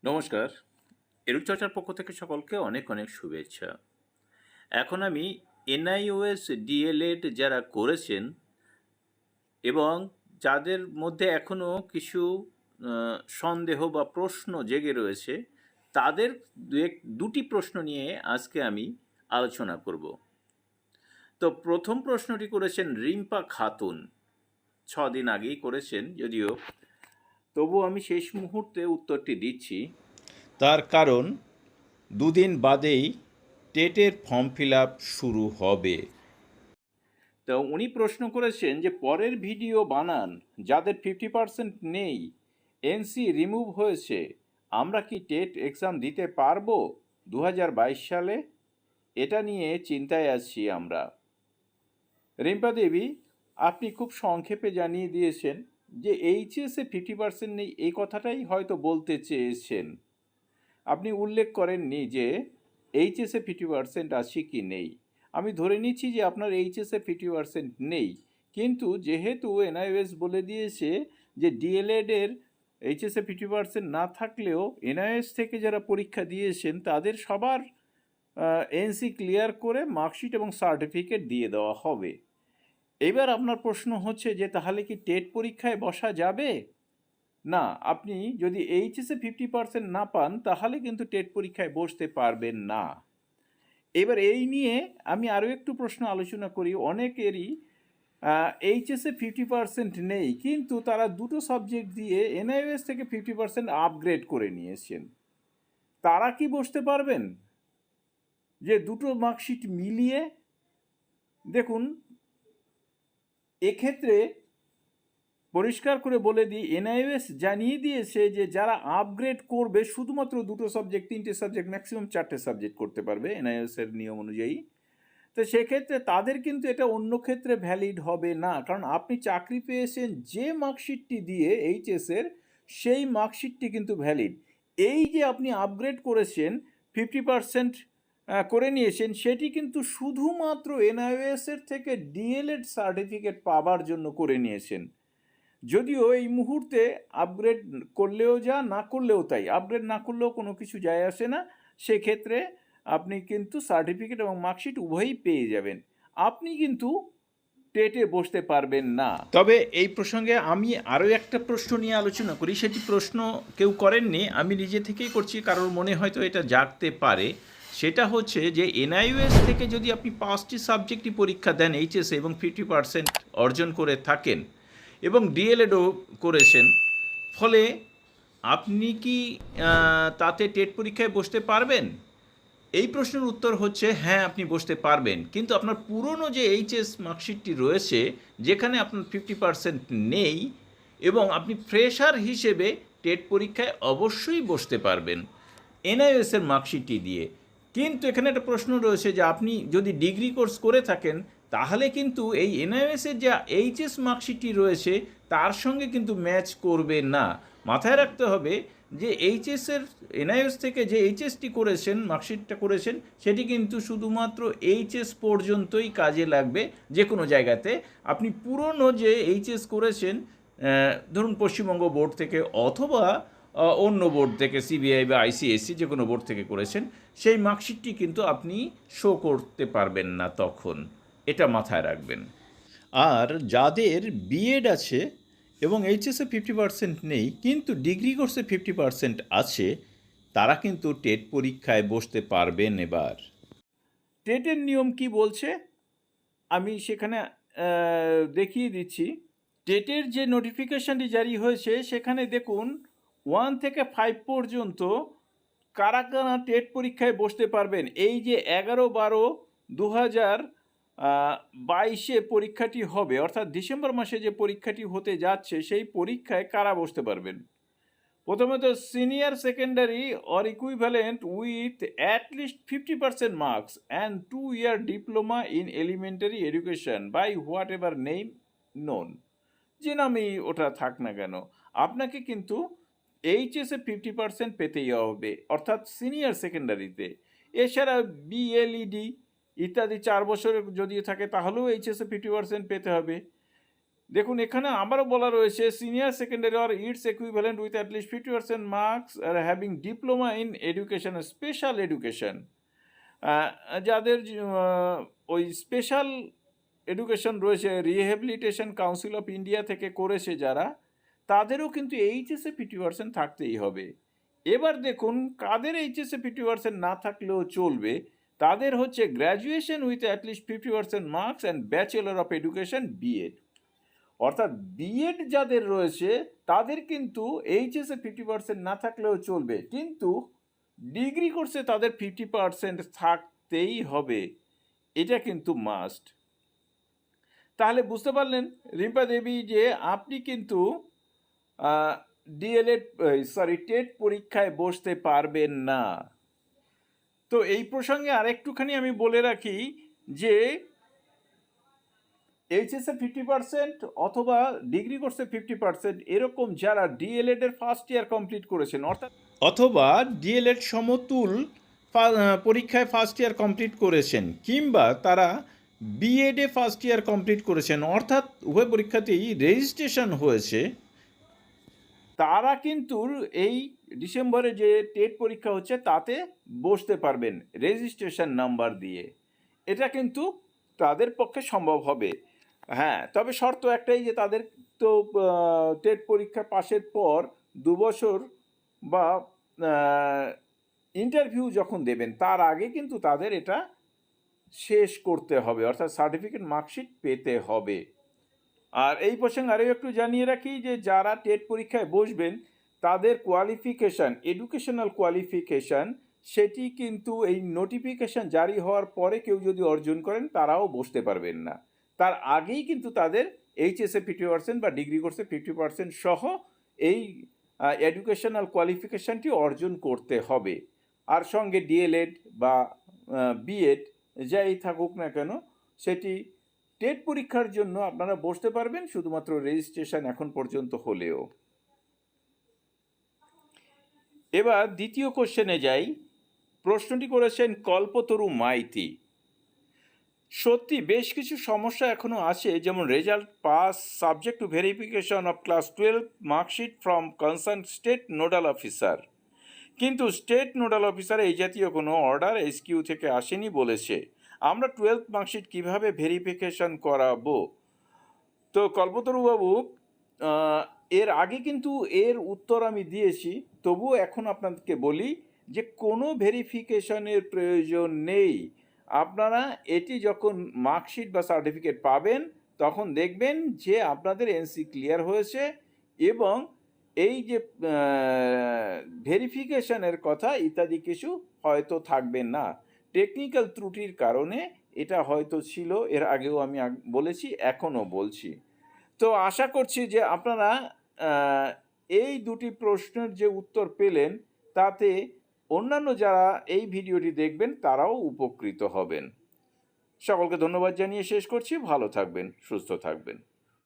নমস্কার। এডুচর্চার পক্ষ থেকে সকলকে অনেক অনেক শুভেচ্ছা। এখন আমি এনআইওএস ডিএলএড যারা করেছেন এবং যাদের মধ্যে এখনও কিছু সন্দেহ বা প্রশ্ন জেগে রয়েছে, তাদের দুটি প্রশ্ন নিয়ে আজকে আমি আলোচনা করব। তো প্রথম প্রশ্নটি করেছেন রিম্পা খাতুন, 6 দিন আগেই করেছেন যদিও, তবু আমি শেষ মুহূর্তে উত্তরটি দিচ্ছি। তার কারণ 2 দিন বাদেই টেটের ফর্ম ফিল আপ শুরু হবে। তো উনি প্রশ্ন করেছেন যে পরের ভিডিও বানান, যাদের 50% নেই, এনসি রিমুভ হয়েছে, আমরা কি টেট এক্সাম দিতে পারবো 2022 সালে? এটা নিয়ে চিন্তায় আছি আমরা। রিম্পা দেবী, আপনি খুব সংক্ষেপে জানিয়ে দিয়েছেন যে এইচএসে 50% নেই, এই কথাটাই হয়তো বলতে চেয়েছেন। আপনি উল্লেখ করেননি যে এইচএসে 50% আছে কি নেই। আমি ধরে নিচ্ছি যে আপনার এইচএসে 50% নেই, কিন্তু যেহেতু এনআইওএস বলে দিয়েছে যে ডিএলএডের এইচএসে 50% না থাকলেও এনআইওএস থেকে যারা পরীক্ষা দিয়েছেন তাদের সবার এনসি ক্লিয়ার করে মার্কশিট এবং সার্টিফিকেট দিয়ে দেওয়া হবে। এবার আপনার প্রশ্ন হচ্ছে যে তাহলে কি টেট পরীক্ষায় বসা যাবে? না, আপনি যদি এইচএসে 50% না পান তাহলে কিন্তু টেট পরীক্ষায় বসতে পারবেন না। এবার এই নিয়ে আমি আরও একটু প্রশ্ন আলোচনা করি। অনেকেরই এইচএসে 50% নেই, কিন্তু তারা দুটো সাবজেক্ট দিয়ে এনআইওএস থেকে 50% আপগ্রেড করে নিয়েছেন। তারা কি বসতে পারবেন? যে দুটো মার্কশিট মিলিয়ে দেখুন, এক্ষেত্রে পরিষ্কার করে বলে দিই, এনআইওএস জানিয়ে দিয়েছে যে যারা আপগ্রেড করবে শুধুমাত্র দুটো সাবজেক্ট, 3টে সাবজেক্ট, ম্যাক্সিমাম 4টে সাবজেক্ট করতে পারবে এনআইওএসের নিয়ম অনুযায়ী। তো সেক্ষেত্রে তাদের কিন্তু এটা অন্য ক্ষেত্রে ভ্যালিড হবে না, কারণ আপনি চাকরি পেয়েছেন যে মার্কশিটটি দিয়ে এইচএসের, সেই মার্কশিটটি কিন্তু ভ্যালিড। এই যে আপনি আপগ্রেড করেছেন, 50% করে নিয়েছেন, সেটি কিন্তু শুধুমাত্র এনআইওএসের থেকে ডিএলএড সার্টিফিকেট পাবার জন্য করে নিয়েছেন। যদিও এই মুহূর্তে আপগ্রেড করলেও যা, না করলেও তাই, আপগ্রেড না করলেও কোনো কিছু যায় আসে না, সেক্ষেত্রে আপনি কিন্তু সার্টিফিকেট এবং মার্কশিট উভয়ই পেয়ে যাবেন। আপনি কিন্তু টেটে বসতে পারবেন না। তবে এই প্রসঙ্গে আমি আরও একটা প্রশ্ন নিয়ে আলোচনা করি। সেটি প্রশ্ন কেউ করেননি, আমি নিজে থেকেই করছি, কারোর মনে হয়তো এটা জাগতে পারে। সেটা হচ্ছে যে এনআইওএস থেকে যদি আপনি 5টি সাবজেক্টই পরীক্ষা দেন এইচএসে এবং 50% অর্জন করে থাকেন এবং ডিএলএডও করেছেন, ফলে আপনি কি তাতে টেট পরীক্ষায় বসতে পারবেন? এই প্রশ্নের উত্তর হচ্ছে হ্যাঁ, আপনি বসতে পারবেন, কিন্তু আপনার পুরনো যে এইচএস মার্কশিটটি রয়েছে, যেখানে আপনার 50% নেই, এবং আপনি ফ্রেশার হিসেবে টেট পরীক্ষায় অবশ্যই বসতে পারবেন এনআইওএসের মার্কশিটটি দিয়ে। কিন্তু এখানে একটা প্রশ্ন রয়েছে যে আপনি যদি ডিগ্রি কোর্স করে থাকেন তাহলে কিন্তু এই এনআইওএসের যে এইচএস মার্কশিটটি রয়েছে তার সঙ্গে কিন্তু ম্যাচ করবে না। মাথায় রাখতে হবে যে এইচএসের, এনআইওএস থেকে যে এইচএসটি করেছেন, মার্কশিটটা করেছেন, সেটি কিন্তু শুধুমাত্র এইচএস পর্যন্তই কাজে লাগবে যে কোনো জায়গাতে। আপনি পুরনো যে এইচএস করেছেন, ধরুন পশ্চিমবঙ্গ বোর্ড থেকে অথবা অন্য বোর্ড থেকে, সিবিআই বা আইসিএসসি, যে কোনো বোর্ড থেকে করেছেন, সেই মার্কশিটটি কিন্তু আপনি শো করতে পারবেন না তখন। এটা মাথায় রাখবেন। আর যাদের বিএড আছে এবং এইচএসে 50% নেই কিন্তু ডিগ্রি কোর্সে 50% আছে, তারা কিন্তু টেট পরীক্ষায় বসতে পারবেন। এবার টেটের নিয়ম কি বলছে আমি সেখানে দেখিয়ে দিচ্ছি। টেটের যে নোটিফিকেশানটি জারি হয়েছে সেখানে দেখুন 1 থেকে 5 পর্যন্ত কারা কারা টেট পরীক্ষায় বসতে পারবেন। এই যে 11/12/2022 পরীক্ষাটি হবে, অর্থাৎ ডিসেম্বর মাসে যে পরীক্ষাটি হতে যাচ্ছে, সেই পরীক্ষায় কারা বসতে পারবেন? প্রথমত senior secondary or equivalent with at least 50% marks and 2-year diploma in elementary education by whatever name known. যে নামেই ওটা থাক না কেন, আপনাকে কিন্তু এইচএসে 50% পেতেই হবে, অর্থাৎ সিনিয়র সেকেন্ডারিতে। এছাড়া বিএলইডি ইত্যাদি 4 বছরের যদি থাকে তাহলেও এইচএসে 50% পেতে হবে। দেখুন এখানে আবারও বলা রয়েছে senior secondary or its equivalent with at least 50% marks are having diploma in education special education, যাদের ওই স্পেশাল এডুকেশন রয়েছে রিহ্যাবিলিটেশন কাউন্সিল অফ ইন্ডিয়া থেকে করেছে যারা, তাদেরও কিন্তু এইচএসে 50% থাকতেই হবে। এবার দেখুন কাদের এইচএসে 50% না থাকলেও চলবে, তাদের হচ্ছে graduation with at least 50% marks and bachelor of education B Ed. অর্থাৎ বিএড যাদের রয়েছে তাদের কিন্তু এইচএসে 50% না থাকলেও চলবে, কিন্তু ডিগ্রি কোর্সে তাদের 50% থাকতেই হবে, এটা কিন্তু মাস্ট। তাহলে বুঝতে পারলেন রিম্পা দেবী যে আপনি কিন্তু টেট পরীক্ষায় বসতে পারবেন না। তো এই প্রসঙ্গে আরেকটুখানি আমি বলে রাখি যে এইচএসে 50% অথবা ডিগ্রি কোর্সে 50% এরকম যারা ডিএলএড এর ফার্স্ট ইয়ার কমপ্লিট করেছেন, অর্থাৎ অথবা ডিএলএড সমতুল পরীক্ষায় ফার্স্ট ইয়ার কমপ্লিট করেছেন, কিংবা তারা বিএডে ফার্স্ট ইয়ার কমপ্লিট করেছেন, অর্থাৎ উভয় পরীক্ষাতেই রেজিস্ট্রেশন হয়েছে, তারা কিন্তু এই ডিসেম্বরে যে টেট পরীক্ষা হচ্ছে তাতে বসতে পারবেন রেজিস্ট্রেশন নাম্বার দিয়ে। এটা কিন্তু তাদের পক্ষে সম্ভব হবে। হ্যাঁ, তবে শর্ত একটাই যে তাদের তো টেট পরীক্ষা পাশের পর 2 বছর বা ইন্টারভিউ যখন দেবেন তার আগে কিন্তু তাদের এটা শেষ করতে হবে, অর্থাৎ সার্টিফিকেট মার্কশিট পেতে হবে। আর এই প্রসঙ্গে আরও একটু জানিয়ে রাখি যে যারা টেট পরীক্ষায় বসবেন তাদের কোয়ালিফিকেশান, এডুকেশনাল কোয়ালিফিকেশান, সেটি কিন্তু এই নোটিফিকেশান জারি হওয়ার পরে কেউ যদি অর্জন করেন তারাও বসতে পারবেন না। তার আগেই কিন্তু তাদের এইচএসে 50% বা ডিগ্রি কোর্সে 50% সহ এই এডুকেশনাল কোয়ালিফিকেশানটি অর্জন করতে হবে। আর সঙ্গে ডিএলএড বা বিএড যাই থাকুক না কেন, সেটি টেট পরীক্ষার জন্য আপনারা বসতে পারবেন শুধুমাত্র রেজিস্ট্রেশন এখন পর্যন্ত হলেও। এবার দ্বিতীয় কোশ্চেনে যাই। প্রশ্নটি করেছেন কল্পতরু মাইতি। সত্যি বেশ কিছু সমস্যা এখনও আছে, যেমন result pass subject to verification of class 12 marksheet from concern state nodal officer, কিন্তু স্টেট নোডাল অফিসার এই জাতীয় কোনো অর্ডার এসকিউ থেকে আসেনি বলেছে। আমরা 12th মার্কশিট কীভাবে ভেরিফিকেশন করাবো? তো কল্পতরুবাবু, এর আগে কিন্তু এর উত্তর আমি দিয়েছি, তবুও এখন আপনাদেরকে বলি যে কোনো ভেরিফিকেশনের প্রয়োজন নেই। আপনারা এটি যখন মার্কশিট বা সার্টিফিকেট পাবেন তখন দেখবেন যে আপনাদের এনসি ক্লিয়ার হয়েছে, এবং এই যে ভেরিফিকেশনের কথা ইত্যাদি কিছু হয়তো থাকবে না। টেকনিক্যাল ত্রুটির কারণে এটা হয়তো ছিল, এর আগেও আমি বলেছি, এখনও বলছি। তো আশা করছি যে আপনারা এই দুটি প্রশ্নের যে উত্তর পেলেন তাতে অন্যান্য যারা এই ভিডিওটি দেখবেন তারাও উপকৃত হবেন। সকলকে ধন্যবাদ জানিয়ে শেষ করছি। ভালো থাকবেন, সুস্থ থাকবেন।